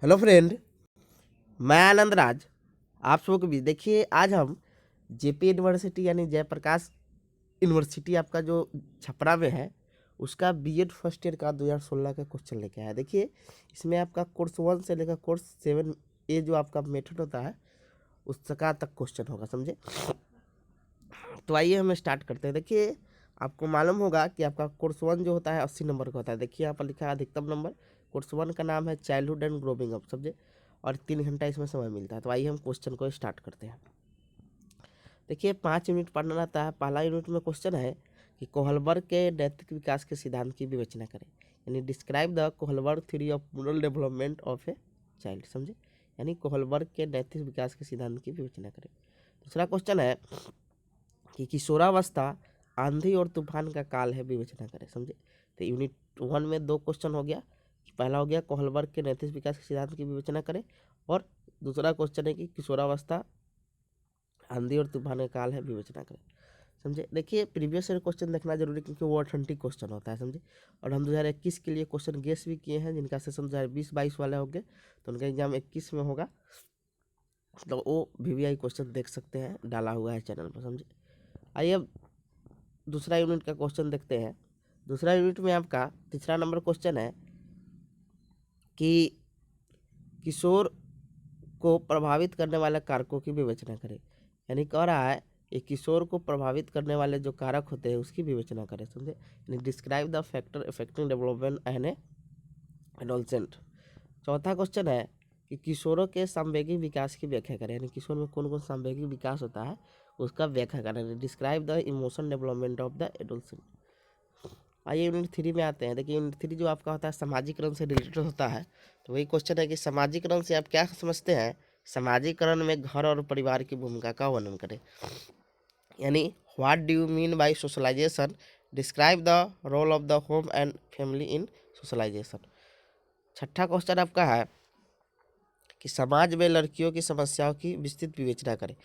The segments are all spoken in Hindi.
हेलो फ्रेंड, मैं आनंद राज। आप सबको भी देखिए, आज हम जेपी यूनिवर्सिटी यानी जयप्रकाश यूनिवर्सिटी आपका जो छपरा में है, उसका बीएड फर्स्ट ईयर का 2016 का क्वेश्चन लेके आया। देखिए, इसमें आपका कोर्स 1 से लेकर कोर्स 7A जो आपका मेथड होता है उसका तक क्वेश्चन होगा, समझे। तो आइए हम स्टार्ट करते हैं। देखिए, आपको मालूम होगा कि आपका कोर्स 1 जो होता है 80 नंबर का होता है। देखिए यहाँ पर लिखा है अधिकतम नंबर। कोर्स 1 का नाम है चाइल्डहुड एंड ग्रोविंग अप, समझे, और 3 घंटा इसमें समय मिलता है। तो आइए हम क्वेश्चन को स्टार्ट करते हैं। देखिए, 5 यूनिट पढ़ना रहता है। पहला यूनिट में क्वेश्चन है कि कोहलबर्ग के नैतिक विकास के सिद्धांत की विवेचना करें, यानी describe the Kohlberg theory of moral development of a child, समझे, यानी कोहलबर्ग के नैतिक विकास के सिद्धांत की विवेचना करें। दूसरा क्वेश्चन है कि किशोरावस्था आंधी और तूफान का काल है, विवेचना करें, समझे। तो यूनिट 1 में 2 क्वेश्चन हो गया कि पहला हो गया कोहलबर्ग के नैतिक विकास के सिद्धांत की विवेचना करें, और दूसरा क्वेश्चन है कि किशोरावस्था आंधी और तूफान का काल है, विवेचना करें, समझे। देखिए, प्रीवियस ईयर क्वेश्चन देखना जरूरी, क्योंकि वो ऑथेंटिक क्वेश्चन होता है, समझे। और हम 2021 के लिए क्वेश्चन गेस भी किए हैं, जिनका सेशन 2020-22 वाले होंगे, तो उनका एग्जाम 21 में होगा। तो वो VVI क्वेश्चन देख सकते हैं, डाला हुआ है चैनल पर, समझे। आइए अब दूसरा यूनिट का क्वेश्चन देखते हैं। दूसरा यूनिट में आपका तीसरा नंबर क्वेश्चन है कि किशोर को प्रभावित करने वाले कारकों की विवेचना करें, यानी कह रहा है कि किशोर को प्रभावित करने वाले जो कारक होते हैं उसकी विवेचना करें, समझे, यानी describe the factor affecting development an adolescent. चौथा क्वेश्चन है कि किशोरों के सांवेगिक विकास की व्याख्या करें, यानी किशोर में कौन कौन सांवेगिक विकास होता है उसका व्याख्या करें, describe the emotion development of the adolescent. आइए यूनिट 3 में आते हैं। देखिए, यूनिट 3 जो आपका होता है सामाजिकरण से रिलेटेड होता है। तो वही क्वेश्चन है कि सामाजिकरण से आप क्या समझते हैं, सामाजिकरण में घर और परिवार की भूमिका का वर्णन करें, यानी what do you mean by socialization, describe the role of the home and family in socialization. छठा क्वेश्चन आपका है कि समाज में लड़कियों की समस्याओं की विस्तृत विवेचना करें,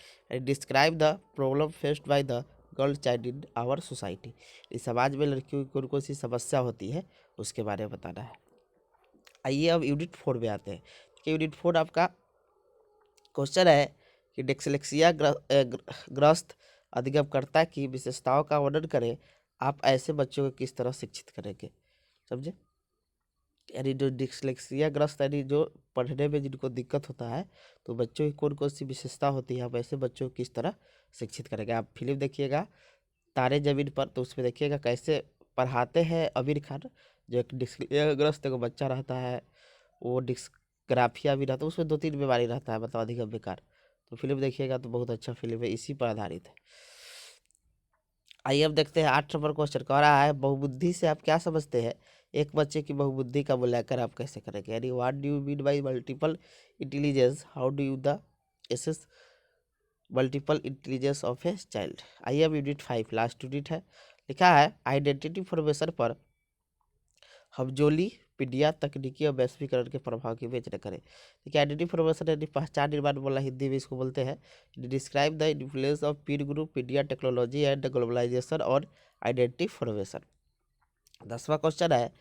describe the problem faced by the girl child in our society. इस समाज में लड़कियों की कौन कौन सी समस्या होती है उसके बारे में बताना है। आइए अब यूनिट 4 में आते हैं कि यूनिट 4 आपका क्वेश्चन है कि डिस्लेक्सिया ग्रस्त अधिगमकर्ता की विशेषताओं का वर्णन करें, आप ऐसे बच्चों को किस तरह शिक्षित करेंगे, समझे, यानी जो डिस्लेक्सिया ग्रस्त यानी जो पढ़ने में जिनको दिक्कत होता है, तो बच्चों की कौन कौन सी विशेषता होती है, आप ऐसे बच्चों को किस तरह शिक्षित करेंगे। आप फिल्म देखिएगा तारे जमीन पर, तो उसमें देखिएगा कैसे पढ़ाते हैं आमिर खान, जो एक डिस्लेक्सिया ग्रस्त एक बच्चा रहता है, वो डिस्ग्राफिया भी रहता है, उसमें 2-3 बीमारी रहता है, मतलब अधिगम विकार। तो फिल्म देखिएगा तो बहुत अच्छा फिल्म है, इसी पर आधारित है। आइए अब देखते हैं 8 नंबर क्वेश्चन कह रहा है बहुबुद्धि से आप क्या समझते हैं, एक बच्चे की बहुबुद्धि का मूल्यांकन आप कैसे करेंगे, यानी what do you mean by multiple intelligence, how do you the assess multiple intelligence of a child. आइए अब यूनिट 5 लास्ट यूनिट है। लिखा है आइडेंटिटी फॉर्मेशन पर हमजोली पीडिया तकनीकी और वैश्वीकरण के प्रभाव की विवेचना करें। देखिए, आइडेंटिटी फॉर्मेशन यानी पहचान निर्माण बोला, हिंदी में इसको बोलते हैं। Describe the influence of Pir group पीडिया technology and globalisation और आइडेंटिटी फॉर्मेशन। 10वां क्वेश्चन है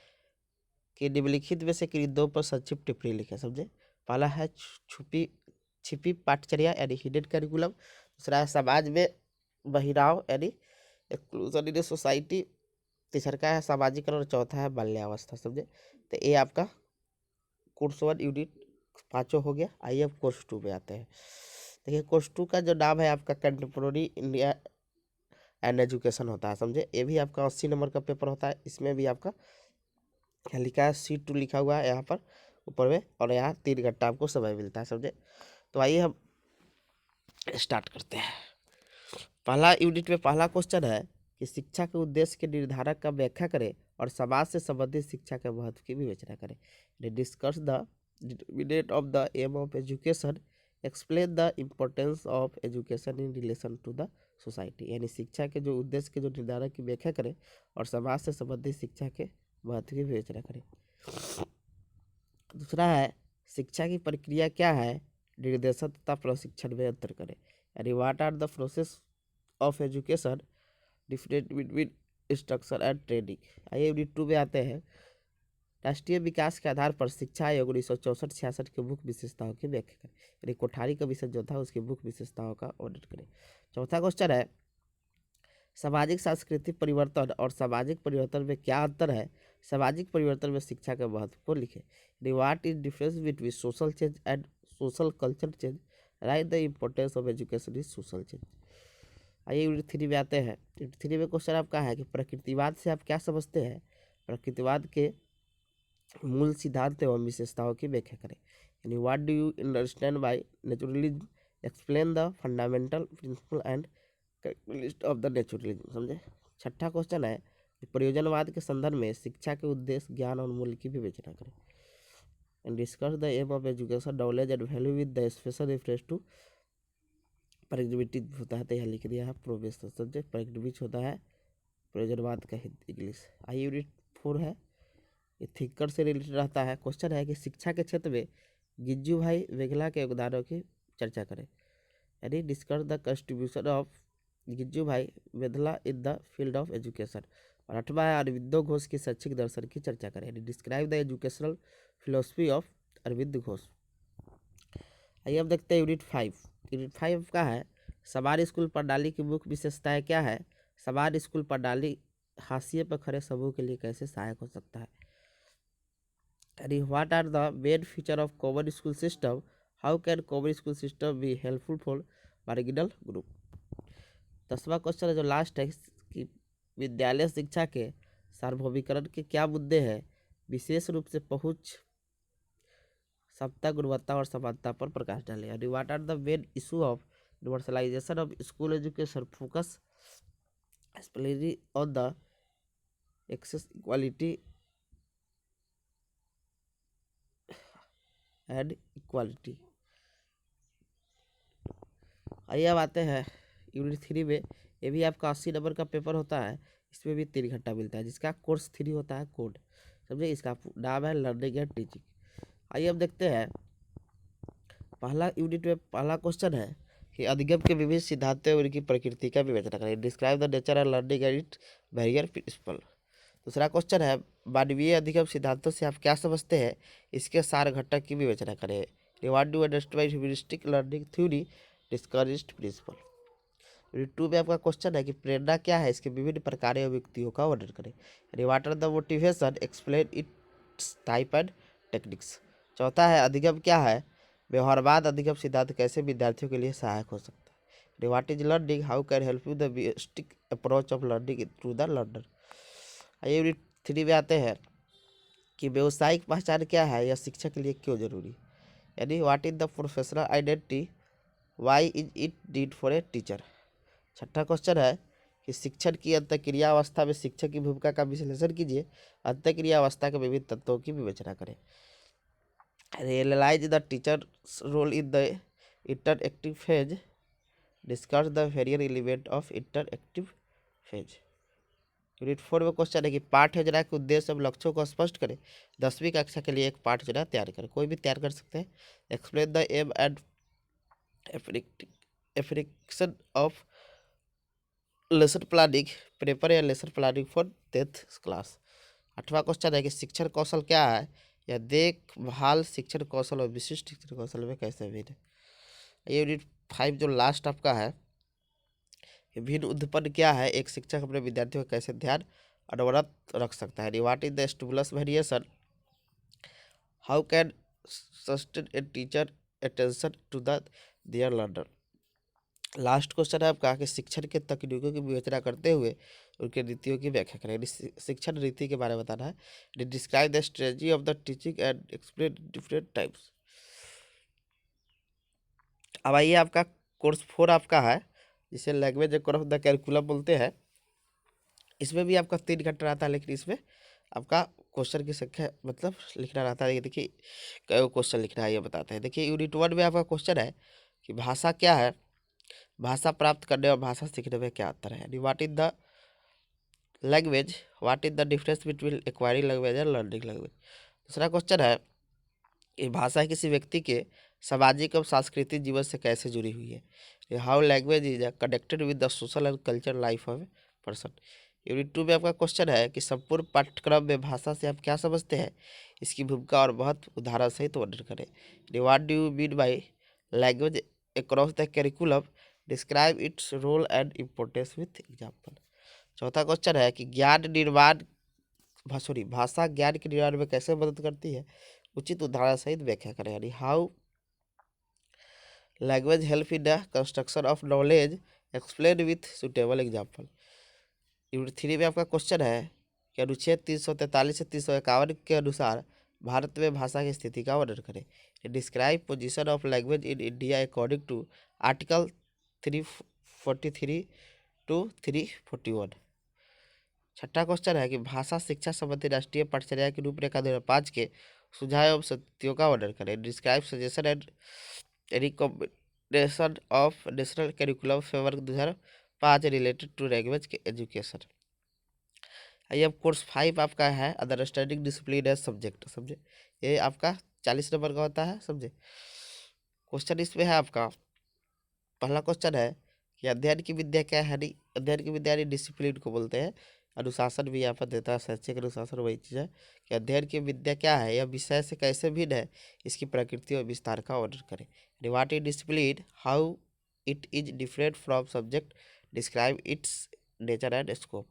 कि निम्नलिखित में से किन दो पर संक्षिप्त टिप्पणी लिखे, समझे। पहला है छुपी छिपी पाठचर्या यानी हिडन करिकुलम, दूसरा है समाज में बहिराव यानी एक्सक्लूजन इन सोसाइटी, तीसरा का है सामाजिकरण और चौथा है बाल्यावस्था, समझे। तो ये आपका कोर्स 1 यूनिट 5 हो गया। आइए अब कोर्स 2 में आते हैं। देखिए, कोर्स 2 का जो नाम है आपका कंटेम्प्रोरी इंडिया एंड एजुकेशन होता है, समझे। ये भी आपका 80 नंबर का पेपर होता है। इसमें भी आपका क्या लिखा है, C2 लिखा हुआ है यहाँ पर ऊपर में, और यहाँ 3 घंटा आपको समय मिलता है, समझे। तो आइए हम स्टार्ट करते हैं। पहला यूनिट में पहला क्वेश्चन है कि शिक्षा के उद्देश्य के निर्धारक का व्याख्या करें और समाज से संबंधित शिक्षा के महत्व की विवेचना करें। Discuss the determinant of the aim of education, explain the importance of education in relation to the society, यानी शिक्षा के जो उद्देश्य के जो निर्धारक की व्याख्या करें और समाज से संबंधित शिक्षा के महत्व की विवेचना करें। दूसरा है शिक्षा की प्रक्रिया क्या है, निर्देशन तथा प्रशिक्षण में अंतर करें, यानी what are the process of education, different between instruction and training. आइए यूनिट 2 में आते हैं राष्ट्रीय विकास के आधार पर शिक्षा आयोग 1964-66 के मुख्य विशेषताओं की व्याख्या करें, यानी कोठारी कमीशन जो था उसकी मुख्य विशेषताओं का ऑडिट करें। चौथा क्वेश्चन है सामाजिक सांस्कृतिक परिवर्तन और सामाजिक परिवर्तन में क्या अंतर है, सामाजिक परिवर्तन में शिक्षा के महत्व को लिखें। What is difference between social change and social culture change, right the importance of education is social change. आइए यूनिट 3 में आते हैं। यूनिट 3 में क्वेश्चन आपका है कि प्रकृतिवाद से आप क्या समझते हैं, प्रकृतिवाद के मूल सिद्धांत एवं विशेषताओं की व्याख्या करें, यानी what do you understand by naturalism, explain the fundamental principle and characteristics of the naturalism. समझे। छठा क्वेश्चन है प्रयोजनवाद के संदर्भ में शिक्षा के उद्देश्य ज्ञान और मूल्य की विवेचना करें, and discuss the aim of education knowledge and value with the special reference to pragmatism होता है, तो यहाँ लिख दिया है प्रोबेशन। समझे। प्रैग्मेटिज्म होता है प्रयोजनवाद का इंग्लिश। आई यूनिट 4 है, ये थिंकर से रिलेटेड रहता है। क्वेश्चन है कि शिक्षा के क्षेत्र में गिज्जू भाई वेगला के योगदानों की चर्चा करें, यानी discuss the contribution of Gijju Bhai Vegla in the field of education. और 8वां है अरविंदो घोष की शैक्षिक दर्शन की चर्चा करें, यानी describe the educational philosophy of Aurobindo Ghosh. आइए अब देखते हैं यूनिट 5। यूनिट 5 का है समान स्कूल प्रणाली की मुख्य विशेषताएं क्या है, समान स्कूल प्रणाली हाशिए पर खड़े समूह के लिए कैसे सहायक हो सकता है, यानी what are the main feature of common school system, how can common school system be helpful for marginal group. 10वां क्वेश्चन है जो लास्ट है कि विद्यालय शिक्षा के सार्वभौमिकरण के क्या मुद्दे हैं, विशेष रूप से पहुंच, समता, गुणवत्ता और समानता पर प्रकाश डालें, यानी what are the main issue of universalization of school education, focus specially on the access equality and equality. आइए अब आते हैं यूनिट 3 में। ये भी आपका 80 नंबर का पेपर होता है, इसमें भी 3 घंटा मिलता है, जिसका कोर्स 3 होता है कोड। समझे। इसका नाम है लर्निंग एंड टीचिंग। आइए अब देखते हैं पहला यूनिट में पहला क्वेश्चन है कि अधिगम के विभिन्न सिद्धांतों और उनकी प्रकृति का विवेचना करें, describe the nature and learning and its barrier principle. दूसरा क्वेश्चन है मानवीय अधिगम सिद्धांतों से आप क्या समझते हैं, इसके सार घटक की विवेचना करें, what do understand by heuristic learning theory, discoverist principle. Unit 2 में आपका क्वेश्चन है कि प्रेरणा क्या है, इसके विभिन्न प्रकार और व्यक्तियों का वर्णन करें, what are the motivation, explain its type and techniques. चौथा है अधिगम क्या है, व्यवहारवाद अधिगम सिद्धांत कैसे विद्यार्थियों के लिए सहायक हो सकता है, what is learning, how can help you the basic approach of learning through the learner. आइए यूनिट 3 में आते हैं कि व्यवसायिक पहचान क्या है, यह शिक्षा के लिए क्यों जरूरी है, यानी what is the professional identity, why is it need for a teacher. छठा क्वेश्चन है कि शिक्षण की अंतःक्रिया अवस्था में शिक्षक की भूमिका का विश्लेषण कीजिए, अंतःक्रिया अवस्था के विभिन्न तत्वों की विवेचना करें, realise the teacher role in the interactive phase, discuss the various element of interactive phase. Unit 4 में क्वेश्चन है कि पाठ योजना के उद्देश्य और लक्ष्यों को स्पष्ट करें, 10वीं कक्षा के लिए एक पाठ योजना तैयार करें, कोई भी तैयार कर सकते हैं, explain the aim and application of lesson planning, prepare या lesson planning for 10th class. 8वां क्वेश्चन है कि शिक्षण कौशल क्या है, या देखभाल शिक्षण कौशल और विशिष्ट शिक्षण कौशल में कैसे भिन्न है। यूनिट 5 जो लास्ट आपका है, भिन्न उद्दीपन क्या है, एक शिक्षक अपने विद्यार्थियों का कैसे ध्यान अनवरत रख सकता है, what is the stimulus variation, how can sustain a teacher attention to the their learner. Last question है आपका कि शिक्षण के तकनीकों की विवेचना करते हुए उनके रीतियों की व्याख्या करें, शिक्षण रीति के बारे में बताना है, describe the strategy of the teaching and explain different types. अब आइए आपका कोर्स 4 आपका है, जिसे लैंग्वेज अक्रॉस द कैरिकुलम बोलते हैं। इसमें भी आपका 3 घंटा रहता है, लेकिन इसमें आपका क्वेश्चन की संख्या मतलब लिखना रहता है। ये देखिए कई क्वेश्चन लिखना है ये बताते हैं। देखिए यूनिट 1 में आपका क्वेश्चन है कि भाषा क्या है, भाषा प्राप्त करने और भाषा सीखने में क्या अंतर है, what is the language, what is the difference between acquiring language and learning language. दूसरा क्वेश्चन है कि भाषा किसी व्यक्ति के सामाजिक और सांस्कृतिक जीवन से कैसे जुड़ी हुई है, how language is connected with the social and culture life of a person. Unit 2 में आपका क्वेश्चन है कि संपूर्ण पाठ्यक्रम में भाषा से आप क्या समझते हैं, इसकी भूमिका और महत्व उदाहरण सहित वर्णन करें। What do you mean by language across the curriculum, describe its role and importance with example. चौथा क्वेश्चन है कि भाषा ज्ञान के निर्माण में कैसे मदद करती है, उचित उदाहरण सहित व्याख्या करें। यानी how language help in the construction of knowledge, explain with suitable example. Unit 3 में आपका क्वेश्चन है कि अनुच्छेद 343 से 351 के अनुसार भारत में भाषा की स्थिति का वर्णन करें। Describe position of language in India according to article 343 to 341। छठा क्वेश्चन है कि भाषा शिक्षा संबंधी राष्ट्रीय पाठ्यचर्या की रूपरेखा 2005 के सुझाव एवं सत्यों का वर्णन करें। Describe suggestion and recommendation of national curriculum framework 2005 related to language के एजुकेशन। आइए अब कोर्स 5 आपका है अंडरस्टैंडिंग डिसिप्लिन एज सब्जेक्ट। समझे, ये आपका 40 नंबर का होता है। समझे, क्वेश्चन इसमें है आपका पहला क्वेश्चन है कि अध्ययन की विद्या क्या है। अध्ययन की विद्या यानी डिसिप्लिन को बोलते हैं। अनुशासन भी यहाँ पर देता है, शैक्षिक अनुशासन वही चीज़ है कि अध्ययन की विद्या क्या है, यह विषय से कैसे भिन्न है, इसकी प्रकृति और विस्तार का वर्णन करें। What is discipline, how it is different from subject, describe it's nature and scope.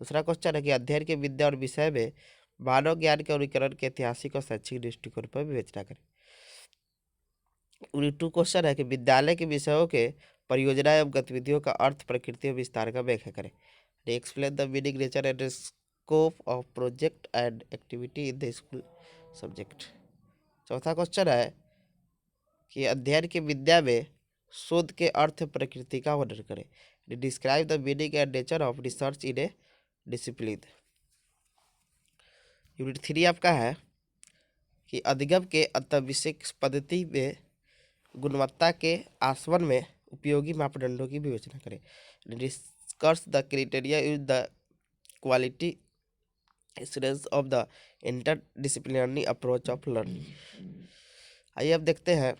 दूसरा क्वेश्चन है कि अध्ययन की विद्या और विषय में मानव ज्ञान के अनुकरण के ऐतिहासिक और शैक्षिक दृष्टिकोण पर विवेचना करें। यूनिट 2 क्वेश्चन है कि विद्यालय के विषयों के परियोजना एवं गतिविधियों का अर्थ, प्रकृति और विस्तार का व्याख्या करें। Explain the meaning, nature and scope of project and activity in the school subject. चौथा क्वेश्चन है कि अध्ययन की विद्या में शोध के अर्थ, प्रकृति का वर्णन करें। Describe the meaning and nature of research in A discipline. Unit 3 आपका है कि अधिगम के अंतर्विषयक पद्धति में गुणवत्ता के आसवन में उपयोगी मापदंडों की विवेचना करें। Discuss the criteria in the quality assurance of the interdisciplinary approach of learning. आइए अब देखते हैं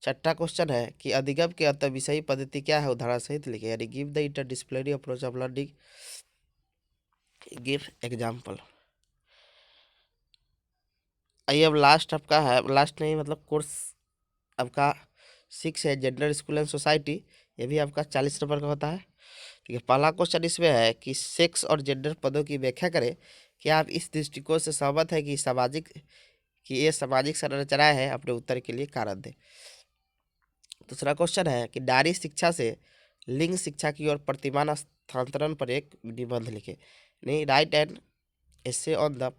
छठा क्वेश्चन है कि अधिगम के अंतर्विषयी पद्धति क्या है, उदाहरण सहित लिखे। यानी give the interdisciplinary approach of learning, give example. आइए अब लास्ट आपका है, लास्ट नहीं मतलब कोर्स आपका 6 है जेंडर, स्कूल एंड सोसाइटी। ये भी आपका 40 नंबर का होता है। ठीक है, पहला क्वेश्चन इसमें है कि सेक्स और जेंडर पदों की व्याख्या करें। क्या आप इस दृष्टिकोण से सहमत है कि ये सामाजिक संरचनाएं हैं? अपने उत्तर के लिए कारण दें। दूसरा क्वेश्चन है कि नारी शिक्षा से लिंग शिक्षा की ओर प्रतिमान स्थानांतरण पर एक निबंध लिखे। नहीं, write and essay on the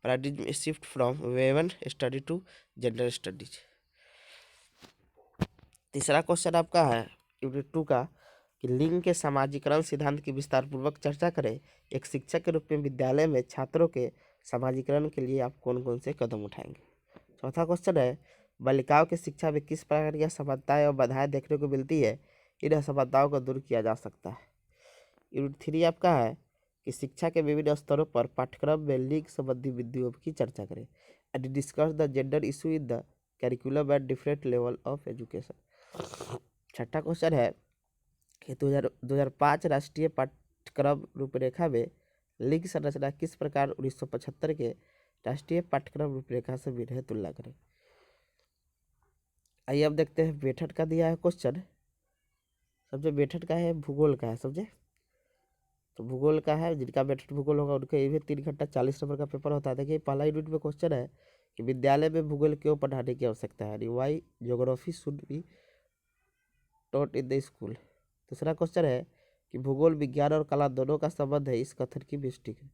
paradigm shift from women study to gender studies. तीसरा क्वेश्चन आपका है यूनिट 2 का कि लिंग के समाजीकरण सिद्धांत की विस्तार पूर्वक चर्चा करें। एक शिक्षक के रूप में विद्यालय में छात्रों के समाजीकरण के लिए आप कौन कौन से कदम उठाएंगे। चौथा क्वेश्चन है बालिकाओं की शिक्षा में किस प्रकार की असमानताएं और बाधाएं देखने को मिलती है, इन असमानताओं को दूर किया जा सकता है। यूनिट 3 आपका है कि शिक्षा के विभिन्न स्तरों पर पाठ्यक्रम में लिंग संबंधी बिंदुओं की चर्चा करें। And discuss the gender issue in the curriculum at different level of education. छठा क्वेश्चन है कि 2005 राष्ट्रीय पाठ्यक्रम रूपरेखा में लिंग संरचना किस प्रकार 1975 के राष्ट्रीय पाठ्यक्रम रूपरेखा से भिन्न है, तुलना करें। आइए अब देखते हैं मेथड का दिया है क्वेश्चन। समझे, मेथड का है, भूगोल का है। समझे, तो भूगोल का है, जिनका मेथड भूगोल होगा उनका ये भी 3 घंटा 40 नंबर का पेपर होता है। देखिए पहला यूनिट में क्वेश्चन है कि विद्यालय में भूगोल क्यों पढ़ाने की आवश्यकता है। Why geography should be taught in the school. दूसरा क्वेश्चन है कि भूगोल विज्ञान और कला दोनों का संबंध है, इस कथन की पुष्टि करें।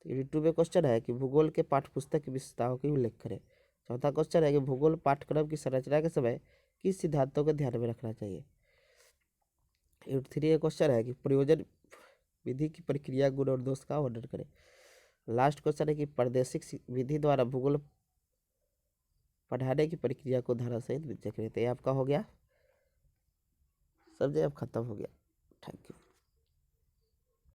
तो यूनिट 2 में क्वेश्चन है कि भूगोल के पाठ्यपुस्तक की विशेषताओं की उल्लेख करें। चौथा क्वेश्चन है कि भूगोल पाठ्यक्रम की संरचना के समय किस सिद्धांतों को ध्यान में रखना चाहिए। यूनिट 3 का क्वेश्चन है कि प्रयोजन विधि की प्रक्रिया, गुण और दोष का वर्णन करें। लास्ट क्वेश्चन है कि प्रादेशिक विधि द्वारा भूगोल पढ़ाने की प्रक्रिया को धारा सहित विचार करें। तो ये आपका हो गया, समझे, अब खत्म हो गया। Thank you.